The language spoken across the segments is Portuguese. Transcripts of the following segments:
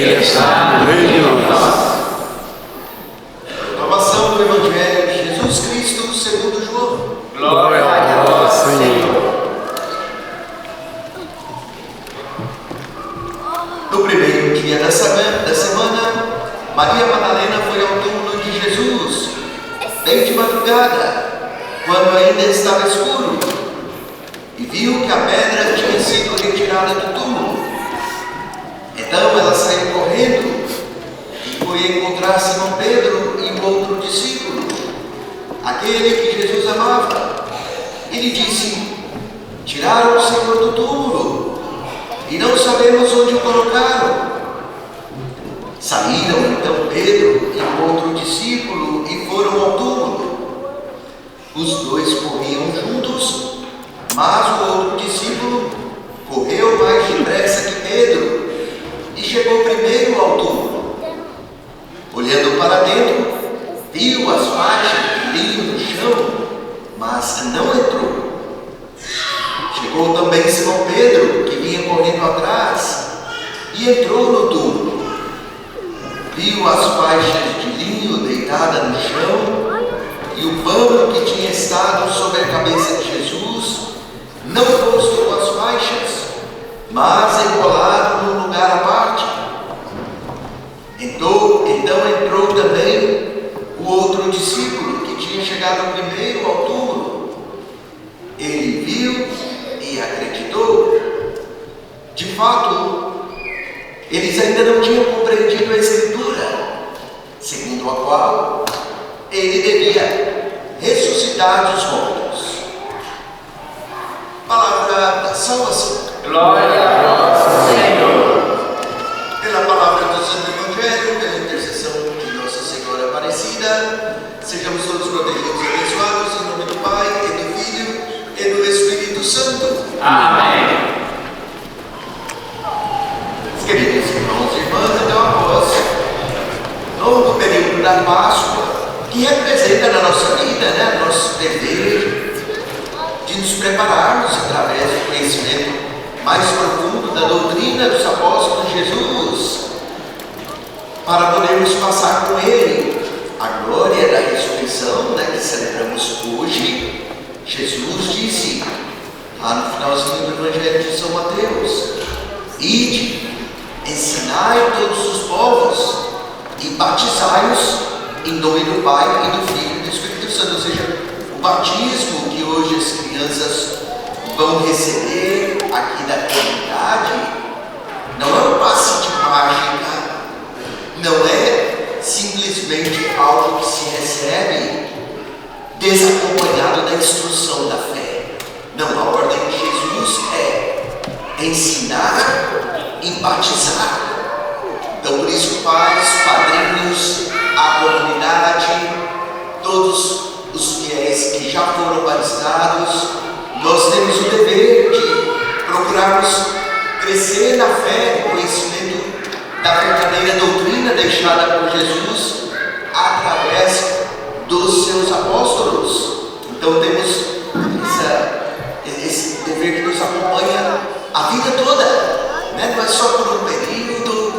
Ele está no meio de nós. Proclamação do Evangelho de Jesus Cristo segundo João. Glória a vós, Senhor. No primeiro dia da semana, Maria Madalena foi ao túmulo de Jesus, bem de madrugada, quando ainda estava escuro, e viu que a pedra tinha sido retirada do túmulo. Então ela saiu correndo e foi encontrar Simão Pedro e o outro discípulo, aquele que Jesus amava. E lhe disse: tiraram o Senhor do túmulo e não sabemos onde o colocaram. Saíram então Pedro e o outro discípulo e foram ao túmulo. Os dois corriam juntos, mas o outro discípulo correu mais depressa que Pedro e chegou primeiro ao túmulo. Olhando para dentro, viu as faixas de linho no chão, mas não entrou. Chegou também Simão Pedro, que vinha correndo atrás, e entrou no túmulo. Viu as faixas de linho deitadas no chão e o pano que tinha estado sobre a cabeça de Jesus, não posto com as faixas, mas enrolado num lugar à parte. Então entrou também o outro discípulo que tinha chegado primeiro ao túmulo. Ele viu e acreditou. De fato, eles ainda não tinham compreendido a Escritura, segundo a qual ele devia ressuscitar dos mortos. Palavra da salvação. Glória a vós, Senhor. Pela palavra do Santo Evangelho, pela intercessão de Nossa Senhora Aparecida, sejamos todos protegidos e abençoados em nome do Pai, e do Filho, e do Espírito Santo. Amém. Queridos irmãos e irmãs, então após longo período da Páscoa, que representa na nossa vida, nosso dever de nos prepararmos através do conhecimento mais profundo da doutrina dos apóstolos de Jesus, para podermos passar com Ele a glória da ressurreição, que celebramos hoje. Jesus disse, lá no finalzinho do Evangelho de São Mateus: ide, ensinai todos os povos e batizai-os em nome do Pai e do Filho e do Espírito Santo. Ou seja, o batismo que hoje as crianças vão receber aqui da comunidade não é um passe de mágica, não é simplesmente algo que se recebe desacompanhado da instrução da fé. Não, a ordem de Jesus é ensinar e batizar. Então, por isso, pais, padrinhos, a comunidade, todos os fiéis que já foram batizados, nós temos o dever de procurarmos crescer na fé, no conhecimento da verdadeira doutrina deixada por Jesus através dos seus apóstolos. Então temos esse dever que nos acompanha a vida toda, não é só por um período,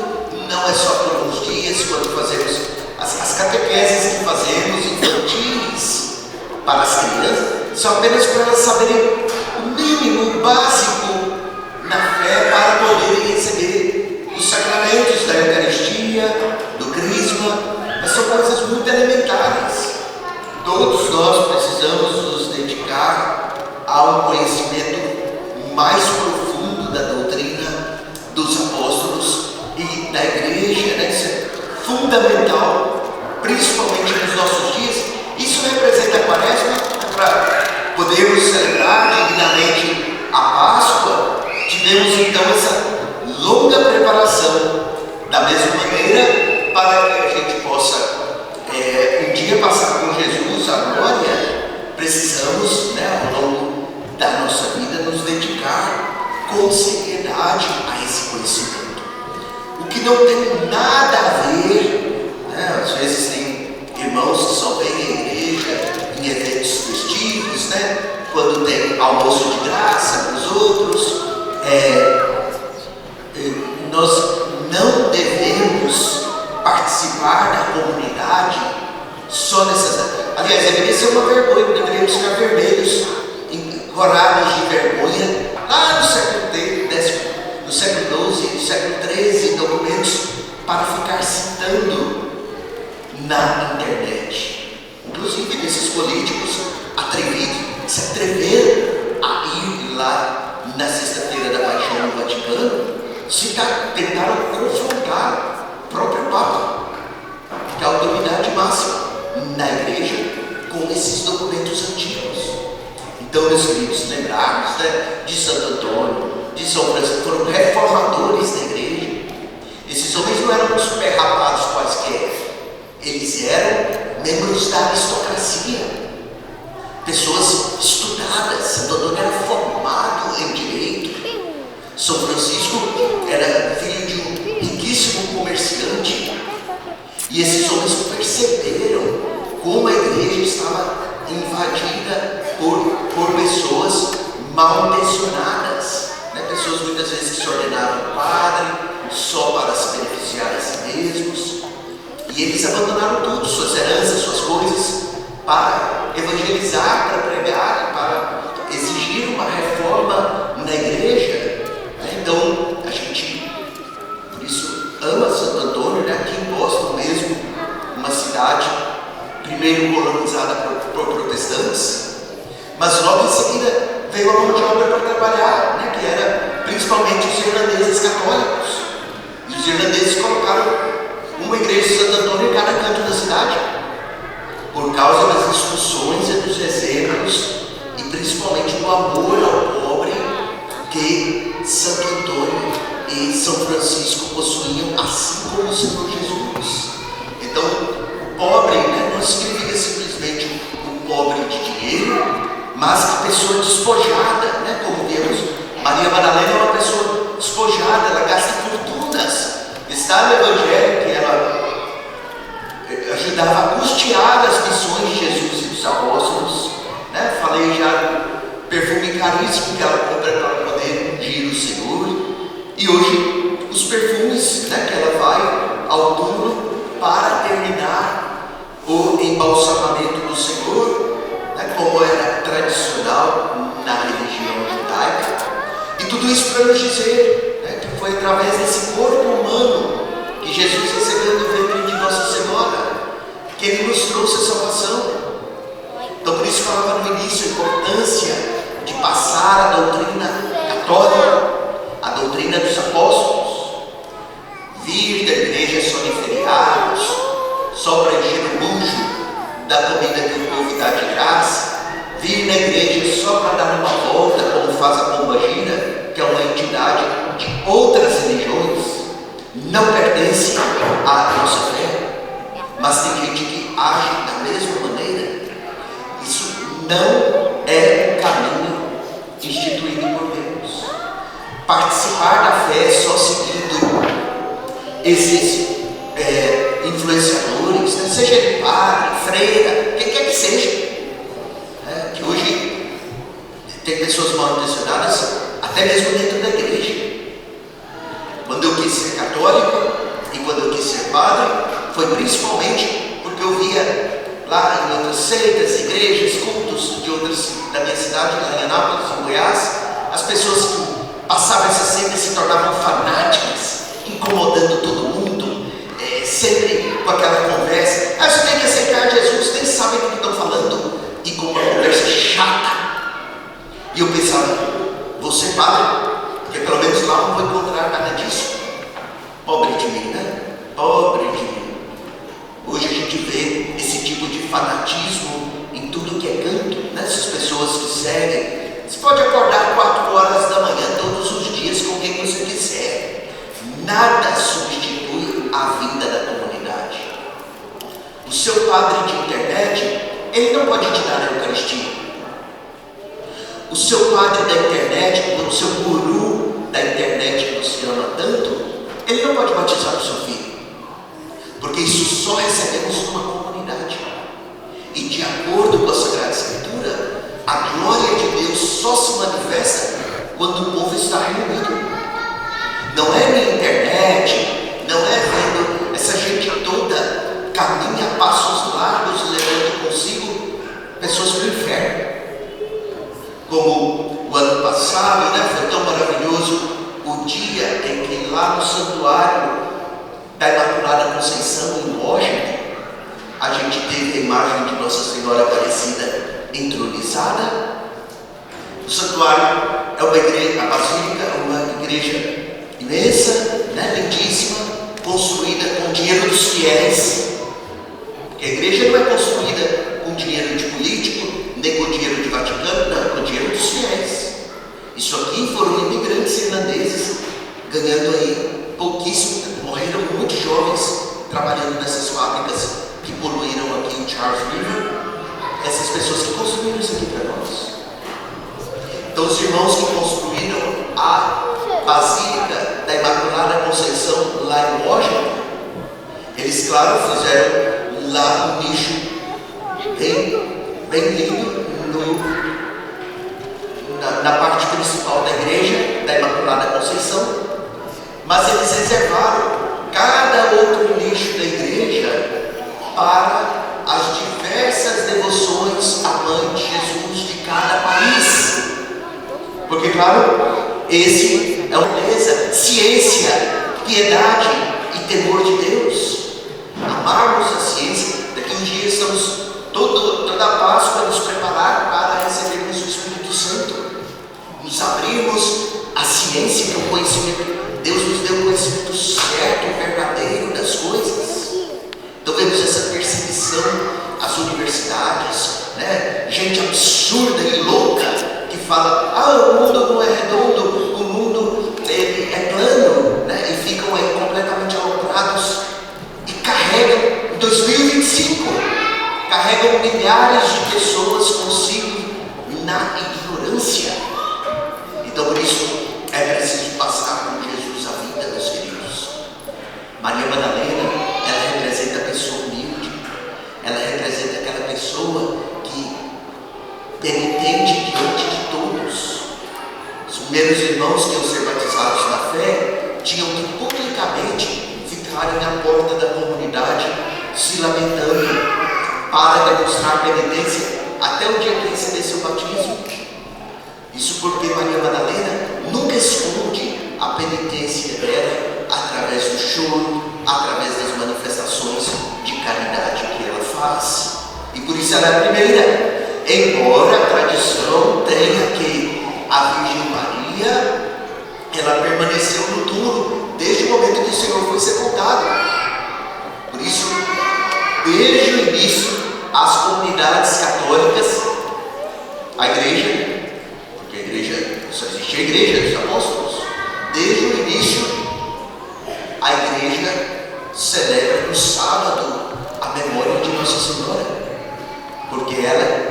não é só por uns dias, quando fazemos as catequeses que fazemos infantis para as crianças, são apenas para elas saberem o mínimo, o básico na fé, para poderem receber os sacramentos da Eucaristia, do Crisma. Mas são coisas muito elementares. Todos nós precisamos nos dedicar a um conhecimento mais profundo da doutrina dos apóstolos e da igreja, Isso é fundamental, principalmente nos nossos dias. Isso representa a Quaresma, para podermos celebrar dignamente a Páscoa. Tivemos então essa longa preparação, da mesma maneira, para que a gente possa um dia passar com Jesus a glória. Precisamos, ao longo da nossa vida, nos dedicar com seriedade a esse conhecimento. O que não tem nada a ver, às vezes tem irmãos que só vêm à igreja em eventos festivos, quando tem almoço de graça para os outros. Nós não devemos ser uma vergonha, deveríamos ficar vermelhos, encorados de vergonha, lá no século X, no século XII, no século XIII, documentos para ficar citando na internet. Inclusive desses políticos atrevidos, se atreveram a ir lá na sexta-feira da Paixão no Vaticano, tentaram confrontar o próprio Papa, que é a autoridade máxima na igreja, com esses documentos antigos. Então, meus queridos, lembrarmos, né, de Santo Antônio, de São Francisco, foram reformadores da igreja. Esses homens não eram super rapados quaisquer, eles eram membros da aristocracia, pessoas estudadas. Santo Antônio era formado em direito. São Francisco era filho de um riquíssimo comerciante. E esses homens perceberam como a igreja estava invadida por pessoas mal intencionadas, né? Pessoas muitas vezes que se ordenavam padre só para se beneficiar a si mesmos. E eles abandonaram tudo, suas heranças, suas coisas, para evangelizar, para pregar, para exigir uma reforma na igreja. Então, a gente, por isso, ama Santo Antônio, né? Aqui em Boston mesmo, uma cidade primeiro colonizada por protestantes, mas logo em seguida veio a mão de obra para trabalhar, né? Que era principalmente os irlandeses católicos. E os irlandeses colocaram uma igreja de Santo Antônio em cada canto da cidade, por causa das instruções e dos exemplos, e principalmente do amor ao pobre que Santo Antônio e São Francisco possuíam, assim como o Senhor Jesus. Então, pobre, né, não significa simplesmente o pobre de dinheiro, mas a pessoa despojada, né, como vemos, Maria Madalena é uma pessoa despojada, ela gasta fortunas. Está no Evangelho que ela ajudava a custear as missões de Jesus e dos apóstolos, né? Falei já do perfume caríssimo que ela compra para poder ungir o Senhor, e hoje os perfumes, né, que ela vai ao túmulo para terminar o embalsamamento do Senhor, né, como era tradicional na religião judaica. E tudo isso para nos dizer, né, que foi através desse corpo humano que Jesus recebeu do ventre de Nossa Senhora que Ele nos trouxe a salvação. Então, por isso falava no início a importância de passar a doutrina católica, a doutrina dos apóstolos, vir da igreja só em feriados, só para encher o bucho da comida que o povo dá de graça, vir na igreja só para dar uma volta, como faz a Pomba Gira, que é uma entidade de outras religiões, não pertence à nossa fé, mas tem gente que age da mesma maneira. Isso não é o caminho instituído por Deus. Participar da fé só seguindo esses influenciadores, né? Seja ele padre, freira, quem quer que seja, que hoje tem pessoas mal intencionadas, até mesmo dentro da igreja. Quando eu quis ser católico e quando eu quis ser padre, foi principalmente porque eu via lá em outras seitas, igrejas, cultos de outras da minha cidade, lá em Anápolis, em Goiás, as pessoas que passavam essa seita se tornavam fanáticas, incomodando todo mundo, sempre com aquela conversa. Você tem que aceitar Jesus, nem sabem do que estão falando, e com uma conversa chata. E eu pensava, vou ser padre, porque pelo menos lá não vou encontrar nada disso. Pobre de mim, né? Pobre de mim. Hoje a gente vê esse tipo de fanatismo em tudo que é canto, né? Essas pessoas que seguem. Você pode acordar 4 horas da manhã todos os dias com quem você quiser. Nada substitui a vida da comunidade. O seu padre de internet, ele não pode te dar a Eucaristia. O seu padre da internet, o seu guru da internet que você ama tanto, ele não pode batizar o seu filho. Porque isso só recebemos numa comunidade. E de acordo com a Sagrada Escritura, a glória de Deus só se manifesta quando o povo está reunido. Não é na internet, não é vendo essa gente toda caminha a passos largos, levando consigo pessoas para o inferno. Como o ano passado, foi tão maravilhoso o dia em que lá no santuário da Imaculada Conceição, em Washington, a gente teve a imagem de Nossa Senhora Aparecida entronizada. O santuário é uma igreja, a basílica é uma igreja imensa, lindíssima, construída com dinheiro dos fiéis. Porque a igreja não é construída com dinheiro de político, nem com dinheiro de Vaticano, não, com dinheiro dos fiéis. Isso aqui foram imigrantes irlandeses ganhando aí pouquíssimo, morreram muitos jovens trabalhando nessas fábricas que poluíram aqui em Charles River. Essas pessoas que construíram isso aqui para nós. Então os irmãos que construíram a Basílica da Imaculada Conceição lá em Washington, eles, claro, fizeram lá um nicho bem lindo na parte principal da igreja da Imaculada Conceição, mas eles reservaram cada outro nicho da igreja para as diversas devoções à Mãe de Jesus de cada país. Porque, claro, esse é uma beleza, ciência, piedade e temor de Deus. Amarmos a ciência. Daqui um dia estamos toda a Páscoa nos preparar para recebermos o Espírito Santo. Nos abrirmos à ciência, que é o conhecimento. Deus nos deu o conhecimento certo, verdadeiro das coisas. Então vemos essa perseguição às universidades, gente absurda e louca que fala, o mundo não é redondo, o mundo ele é plano, e ficam aí completamente aloprados e carregam, em 2025, carregam milhares de pessoas consigo na ignorância. Então por isso é preciso passar com Jesus a vida, meus queridos. Maria Madalena, ela representa a pessoa humilde, ela representa aquela pessoa que penitente diante de todos. Os primeiros irmãos que iam ser batizados na fé tinham que publicamente ficarem na porta da comunidade se lamentando para demonstrar penitência até o dia que recebesse o batismo. Isso porque Maria Madalena nunca esconde a penitência dela através do choro, através das manifestações de caridade que ela faz. E por isso ela é a primeira. Embora a tradição tenha que a Virgem Maria, ela permaneceu no túmulo desde o momento que o Senhor foi sepultado. Por isso, desde o início, as comunidades católicas, a igreja, porque a igreja, só existe a igreja dos apóstolos, desde o início, a igreja celebra no sábado a memória de Nossa Senhora, porque ela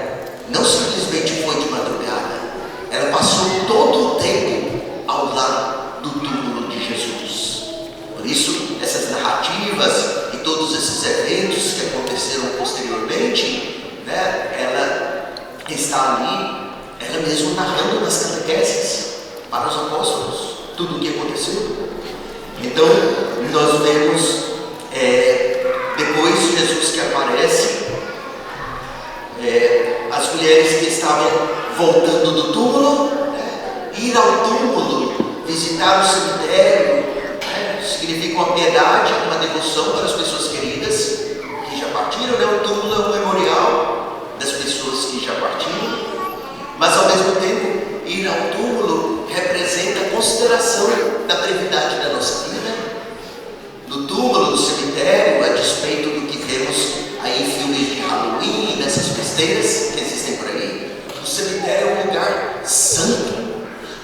não simplesmente foi de madrugada, ela passou todo o tempo ao lado do túmulo de Jesus. Por isso, essas narrativas e todos esses eventos que aconteceram posteriormente, ela está ali, ela mesma narrando nas catequeses para os apóstolos tudo o que aconteceu. Então, nós vemos depois Jesus que aparece, as mulheres que estavam voltando do túmulo, ir ao túmulo, visitar o cemitério, significa uma piedade, uma devoção para as pessoas queridas que já partiram. O túmulo é um memorial das pessoas que já partiram, mas ao mesmo tempo, ir ao túmulo representa a consideração da brevidade da nossa vida. No túmulo, no cemitério, a despeito do que vemos aí em filmes de Halloween, nessas besteiras que existem por aí, o cemitério é um lugar santo.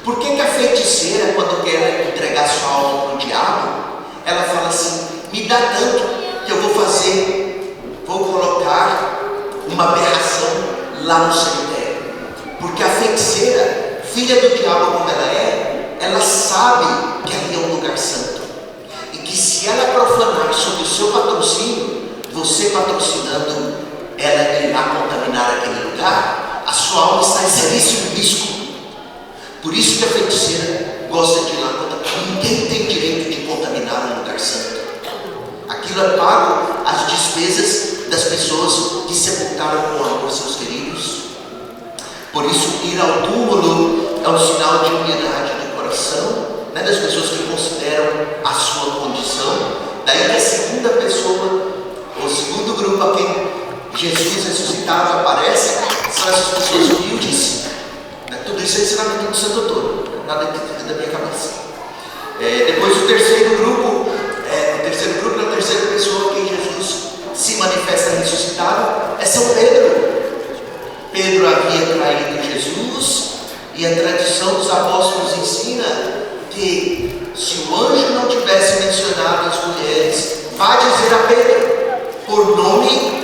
Por que a feiticeira, quando quer entregar sua alma para o diabo, ela fala assim, me dá tanto que eu vou colocar uma aberração lá no cemitério? Porque a feiticeira, filha do diabo como ela sabe que ali é um lugar santo, e que se ela profanar sobre o seu patrocínio, você patrocinando, ela irá contaminar aquele lugar, a sua alma está em seríssimo risco. Por isso que a feiticeira gosta de ir lá contaminar. Ninguém tem direito de contaminar um lugar santo. Aquilo é pago as despesas das pessoas que sepultaram com amor seus queridos. Por isso, ir ao túmulo é um sinal de piedade de coração, né, das pessoas que consideram a sua condição. Daí que a segunda pessoa, o segundo grupo a quem Jesus ressuscitado aparece, são essas pessoas humildes. Né? Tudo isso é ensinamento do Santo Antônio, nada da minha cabeça. Depois o terceiro grupo, a terceira pessoa a quem Jesus se manifesta ressuscitado é São Pedro. Pedro havia traído Jesus, e a tradição dos apóstolos ensina que se o anjo não tivesse mencionado as mulheres, vá dizer a Pedro, por nome,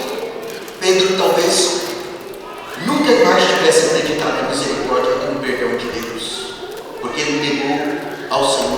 Pedro talvez nunca mais tivesse acreditado na misericórdia e no perdão de Deus, porque ele negou ao Senhor